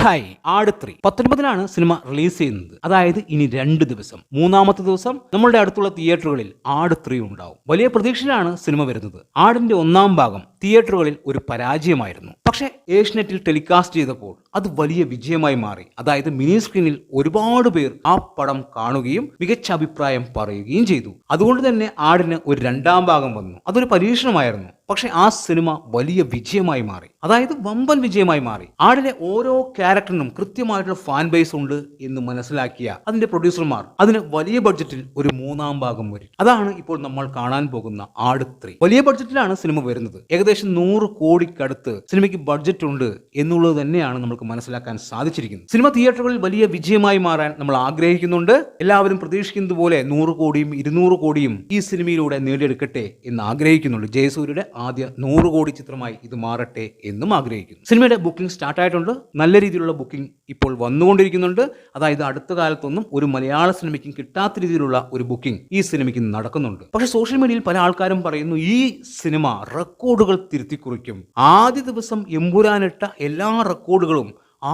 Hi ആട് 3 19-നാണ് cinema release ചെയ്യുന്നത്. അതായത് ഇനി 2 ദിവസം. മൂന്നാമത്തെ ദിവസം നമ്മളുടെ അടുത്തുള്ള തിയേറ്ററുകളിൽ ആട് 3 ഉണ്ടാവും. വലിയ പ്രതീക്ഷയിലാണ് സിനിമ വരുന്നത്. ആടിന്റെ 1-ാം ഭാഗം തിയേറ്ററുകളിൽ ഒരു പരാജയമായിരുന്നു. പക്ഷേ ഏഷ്യനെറ്റിൽ ടെലികാസ്റ്റ് ചെയ്തപ്പോൾ അത് വലിയ വിജയമായി മാറി. അതായത് മിനി സ്ക്രീനിൽ ഒരുപാട് പേർ ആ പടം കാണുകയും മികച്ച അഭിപ്രായം പറയുകയും ചെയ്തു. അതുകൊണ്ട് തന്നെ ആടിന് ഒരു 2-ാം ഭാഗം വന്നു. അതൊരു പരീക്ഷണമായിരുന്നു. പക്ഷെ ആ സിനിമ വലിയ വിജയമായി മാറി. അതായത് വമ്പൻ വിജയമായി മാറി. ആടിലെ ഓരോ ക്യാരക്ടറിനും കൃത്യമായിട്ടുള്ള ഫാൻ ബേസ് ഉണ്ട് എന്ന് മനസ്സിലാക്കിയ അതിന്റെ പ്രൊഡ്യൂസർമാർ അതിന് വലിയ ബഡ്ജറ്റിൽ ഒരു 3-ാം ഭാഗം വരും. അതാണ് ഇപ്പോൾ നമ്മൾ കാണാൻ പോകുന്ന ആട് 3. വലിയ ബഡ്ജറ്റിലാണ് സിനിമ വരുന്നത്. ഏകദേശം 100 കോടിക്കടുത്ത് സിനിമയ്ക്ക് ബഡ്ജറ്റ് ഉണ്ട് എന്നുള്ളത് തന്നെയാണ് നമുക്ക് മനസ്സിലാക്കാൻ സാധിച്ചിരിക്കുന്നത്. സിനിമ തിയേറ്ററുകളിൽ വലിയ വിജയമായി മാറാൻ നമ്മൾ ആഗ്രഹിക്കുന്നുണ്ട്. എല്ലാവരും പ്രതീക്ഷിക്കുന്നത് പോലെ 100 കോടിയും 200 കോടിയും ഈ സിനിമയിലൂടെ നേടിയെടുക്കട്ടെ എന്ന് ആഗ്രഹിക്കുന്നുണ്ട്. ജയസൂര്യയുടെ ആദ്യ 100 കോടി ചിത്രമായി ഇത് മാറട്ടെ എന്നും ആഗ്രഹിക്കുന്നു. സിനിമയുടെ ബുക്കിംഗ് സ്റ്റാർട്ട് ആയിട്ടുണ്ട്. നല്ല രീതിയിലുള്ള ബുക്കിംഗ് ഇപ്പോൾ വന്നുകൊണ്ടിരിക്കുന്നുണ്ട്. അതായത് അടുത്ത കാലത്തൊന്നും ഒരു മലയാള സിനിമയ്ക്കും കിട്ടാത്ത രീതിയിലുള്ള ഒരു ബുക്കിംഗ് ഈ സിനിമയ്ക്ക് നടക്കുന്നുണ്ട്. പക്ഷേ സോഷ്യൽ മീഡിയയിൽ പല ആൾക്കാരും പറയുന്നു ഈ സിനിമ റെക്കോർഡുകൾ തിരുത്തിക്കുറിക്കും. ആദ്യ ദിവസം എമ്പുരാനിട്ട എല്ലാ റെക്കോർഡുകളും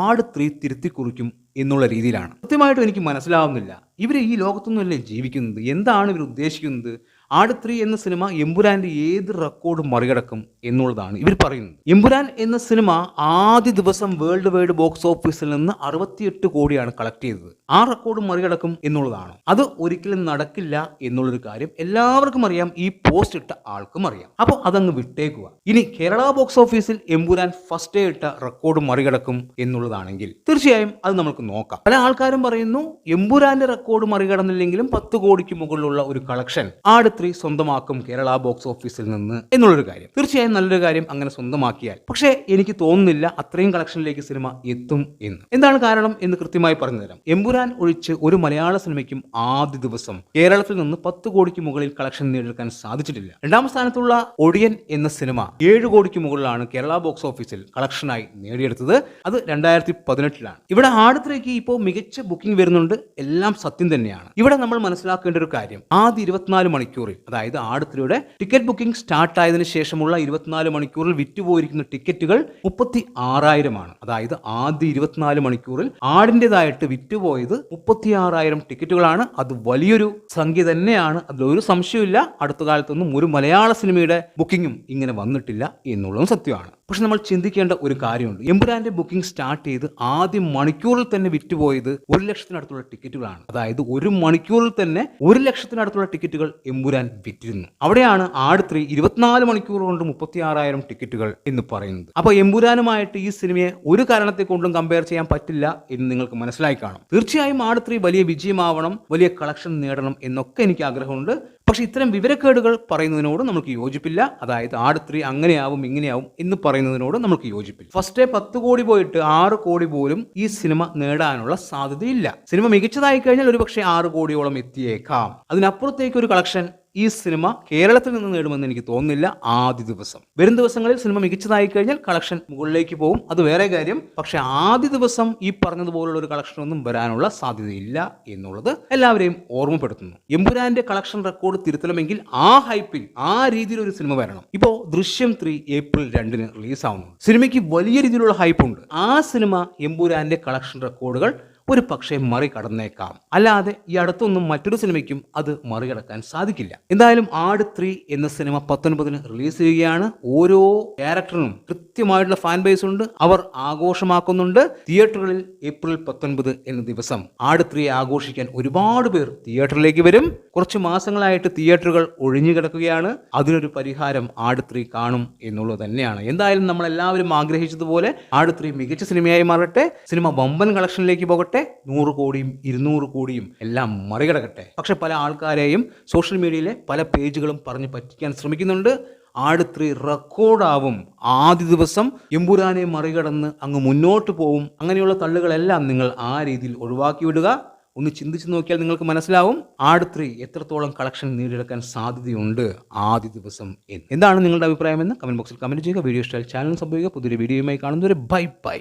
ആട് 3 തിരുത്തിക്കുറിക്കും എന്നുള്ള രീതിയിലാണ്. കൃത്യമായിട്ടും എനിക്ക് മനസ്സിലാവുന്നില്ല. ഇവർ ഈ ലോകത്തൊന്നുമല്ലേ ജീവിക്കുന്നത്? എന്താണ് ഇവർ ഉദ്ദേശിക്കുന്നത്? ആട് 3 എന്ന സിനിമ എമ്പുരാന്റെ ഏത് റെക്കോർഡ് മറികടക്കും എന്നുള്ളതാണ് ഇവർ പറയുന്നത്. എമ്പുരാൻ എന്ന സിനിമ ആദ്യ ദിവസം വേൾഡ് വൈഡ് ബോക്സ് ഓഫീസിൽ നിന്ന് 68 കോടിയാണ് കളക്ട് ചെയ്തത്. ആ റെക്കോർഡ് മറികടക്കും എന്നുള്ളതാണ്. അത് ഒരിക്കലും നടക്കില്ല എന്നുള്ളൊരു കാര്യം എല്ലാവർക്കും അറിയാം. ഈ പോസ്റ്റ് ഇട്ട ആൾക്കും അറിയാം. അപ്പോൾ അതങ്ങ് വിട്ടേക്കുക. ഇനി കേരള ബോക്സ് ഓഫീസിൽ എമ്പുരാൻ ഫസ്റ്റ് ഡേ ഇട്ട റെക്കോർഡ് മറികടക്കും എന്നുള്ളതാണെങ്കിൽ തീർച്ചയായും അത് നമുക്ക് നോക്കാം. പല ആൾക്കാരും പറയുന്നു എമ്പുരാന്റെ റെക്കോർഡ് മറികടന്നില്ലെങ്കിലും 10 കോടിക്ക് മുകളിലുള്ള ഒരു കളക്ഷൻ ആട് 3 സ്വന്തമാക്കും കേരള ബോക്സ് ഓഫീസിൽ നിന്ന് എന്നുള്ളൊരു കാര്യം. തീർച്ചയായും നല്ലൊരു കാര്യം അങ്ങനെ സ്വന്തമാക്കിയാൽ. പക്ഷേ എനിക്ക് തോന്നുന്നില്ല അത്രയും കളക്ഷനിലേക്ക് സിനിമ എത്തും എന്ന്. എന്താണ് കാരണം എന്ന് കൃത്യമായി പറഞ്ഞു തരാം. എമ്പുരാൻ ഒഴിച്ച് ഒരു മലയാള സിനിമയ്ക്കും ആദ്യ ദിവസം കേരളത്തിൽ നിന്ന് 10 കോടിക്ക് മുകളിൽ കളക്ഷൻ നേടിയെടുക്കാൻ സാധിച്ചിട്ടില്ല. 2-ാം സ്ഥാനത്തുള്ള ഒടിയൻ എന്ന സിനിമ 7 കോടിക്ക് മുകളിലാണ് കേരള ബോക്സ് ഓഫീസിൽ കളക്ഷനായി നേടിയെടുത്തത്. അത് 2018-ലാണ്. ഇവിടെ ആട് 3ക്ക് ഇപ്പോൾ മികച്ച ബുക്കിംഗ് വരുന്നുണ്ട്. എല്ലാം സത്യം തന്നെയാണ്. ഇവിടെ നമ്മൾ മനസ്സിലാക്കേണ്ട ഒരു കാര്യം, ആദ്യ 24 മണിക്കൂറിൽ അതായത് ആട് 3യുടെ ടിക്കറ്റ് ബുക്കിംഗ് സ്റ്റാർട്ട് ആയതിനു ശേഷമുള്ള 24 മണിക്കൂറിൽ വിറ്റുപോയിരിക്കുന്ന ടിക്കറ്റുകൾ 36,000 അതായത് ആദ്യ 24 മണിക്കൂറിൽ ആടിൻ്റെതായിട്ട് വിറ്റുപോയത് 36,000 ടിക്കറ്റുകളാണ്. അത് വലിയൊരു സംഖ്യ തന്നെയാണ്. അതിലൊരു സംശയമില്ല. അടുത്ത കാലത്തൊന്നും ഒരു മലയാള സിനിമയുടെ ബുക്കിങ്ങും ഇങ്ങനെ വന്നിട്ടില്ല എന്നുള്ളതും സത്യമാണ്. പക്ഷെ നമ്മൾ ചിന്തിക്കേണ്ട ഒരു കാര്യമുണ്ട്. എമ്പുരാന്റെ ബുക്കിംഗ് സ്റ്റാർട്ട് ചെയ്ത് ആദ്യ മണിക്കൂറിൽ തന്നെ വിറ്റുപോയത് 1 ലക്ഷത്തിനടുത്തുള്ള ടിക്കറ്റുകളാണ്. അതായത് ഒരു മണിക്കൂറിൽ തന്നെ 1 ലക്ഷത്തിനടുത്തുള്ള ടിക്കറ്റുകൾ എമ്പുരാൻ വിറ്റിരുന്നു. അവിടെയാണ് ആട് 3 24 മണിക്കൂർ കൊണ്ട് 36,000 ടിക്കറ്റുകൾ എന്ന് പറയുന്നത്. അപ്പോൾ എമ്പുരാനുമായിട്ട് ഈ സിനിമയെ ഒരു കാരണത്തെ കൊണ്ടും കമ്പയർ ചെയ്യാൻ പറ്റില്ല എന്ന് നിങ്ങൾക്ക് മനസ്സിലായി കാണും. തീർച്ചയായും ആട് 3 വലിയ വിജയമാവണം, വലിയ കളക്ഷൻ നേടണം എന്നൊക്കെ എനിക്ക് ആഗ്രഹമുണ്ട്. പക്ഷെ ഇത്തരം വിവരക്കേടുകൾ പറയുന്നതിനോട് നമുക്ക് യോജിപ്പില്ല. അതായത് ആട് 3 അങ്ങനെയാവും ഇങ്ങനെയാവും എന്ന് പറയുന്നതിനോട് നമുക്ക് യോജിപ്പില്ല. ഫസ്റ്റ് ഡേ 10 കോടി പോയിട്ട് 6 കോടി പോലും ഈ സിനിമ നേടാനുള്ള സാധ്യതയില്ല. സിനിമ മികച്ചതായി കഴിഞ്ഞാൽ ഒരുപക്ഷെ 6 കോടിയോളം എത്തിയേക്കാം. അതിനപ്പുറത്തേക്ക് ഒരു കളക്ഷൻ ഈ സിനിമ കേരളത്തിൽ നിന്ന് നേടുമെന്ന് എനിക്ക് തോന്നുന്നില്ല ആദ്യ ദിവസം. വരും ദിവസങ്ങളിൽ സിനിമ മികച്ചതായി കഴിഞ്ഞാൽ കളക്ഷൻ മുകളിലേക്ക് പോകും, അത് വേറെ കാര്യം. പക്ഷെ ആദ്യ ദിവസം ഈ പറഞ്ഞതുപോലുള്ള ഒരു കളക്ഷൻ ഒന്നും വരാനുള്ള സാധ്യതയില്ല എന്നുള്ളത് എല്ലാവരെയും ഓർമ്മപ്പെടുത്തുന്നു. എമ്പുരാന്റെ കളക്ഷൻ റെക്കോർഡ് തിരുത്തണമെങ്കിൽ ആ ഹൈപ്പിൽ ആ രീതിയിൽ ഒരു സിനിമ വരണം. ഇപ്പോൾ ദൃശ്യം 3 ഏപ്രിൽ 2-ന് റിലീസ് ആവുന്നു. സിനിമയ്ക്ക് വലിയ രീതിയിലുള്ള ഹൈപ്പുണ്ട്. ആ സിനിമ എമ്പുരാന്റെ കളക്ഷൻ റെക്കോർഡുകൾ ഒരു പക്ഷേ മറികടന്നേക്കാം. അല്ലാതെ ഈ അടുത്തൊന്നും മറ്റൊരു സിനിമയ്ക്കും അത് മറികടക്കാൻ സാധിക്കില്ല. എന്തായാലും ആട് 3 എന്ന സിനിമ 19-ന് റിലീസ് ചെയ്യുകയാണ്. ഓരോ ക്യാരക്ടറിനും കൃത്യമായിട്ടുള്ള ഫാൻ ബേസ് ഉണ്ട്. അവർ ആഘോഷമാക്കുന്നുണ്ട്. തിയേറ്ററുകളിൽ ഏപ്രിൽ 19 എന്ന ദിവസം ആട് 3 ആഘോഷിക്കാൻ ഒരുപാട് പേർ തിയേറ്ററിലേക്ക് വരും. കുറച്ച് മാസങ്ങളായിട്ട് തിയേറ്ററുകൾ ഒഴിഞ്ഞു കിടക്കുകയാണ്. അതിനൊരു പരിഹാരം ആട് 3 കാണും എന്നുള്ളത് തന്നെയാണ്. എന്തായാലും നമ്മൾ എല്ലാവരും ആഗ്രഹിച്ചതുപോലെ ആട് 3 മികച്ച സിനിമയായി മാറട്ടെ. സിനിമ വമ്പൻ കളക്ഷനിലേക്ക് പോകട്ടെ. 100 കോടിയും 200 കോടിയും എല്ലാം മറികടക്കട്ടെ. പക്ഷെ പല ആൾക്കാരെയും സോഷ്യൽ മീഡിയയിലെ പല പേജുകളും പറഞ്ഞ് പറ്റിക്കാൻ ശ്രമിക്കുന്നുണ്ട്. ആട് 3 റെക്കോർഡാവും, ആദ്യ ദിവസം എമ്പുരാനെ മറികടന്ന് അങ്ങ് മുന്നോട്ട് പോവും. അങ്ങനെയുള്ള തള്ളുകളെല്ലാം നിങ്ങൾ ആ രീതിയിൽ ഒഴിവാക്കി വിടുക. ഒന്ന് ചിന്തിച്ച് നോക്കിയാൽ നിങ്ങൾക്ക് മനസ്സിലാവും ആട് 3 എത്രത്തോളം കളക്ഷൻ നേടിയെടുക്കാൻ സാധ്യതയുണ്ട് ആദ്യ ദിവസം എന്ന്. എന്താണ് നിങ്ങളുടെ അഭിപ്രായമെന്ന് കമന്റ് ബോക്സിൽ കമന്റ് ചെയ്യുക. വീഡിയോ ഇഷ്ടമായാൽ ചാനൽ സബ്സ്ക്രൈബ് ചെയ്യുക. പുതിയൊരു വീഡിയോയുമായി കാണുന്നവരെ ബൈ ബൈ.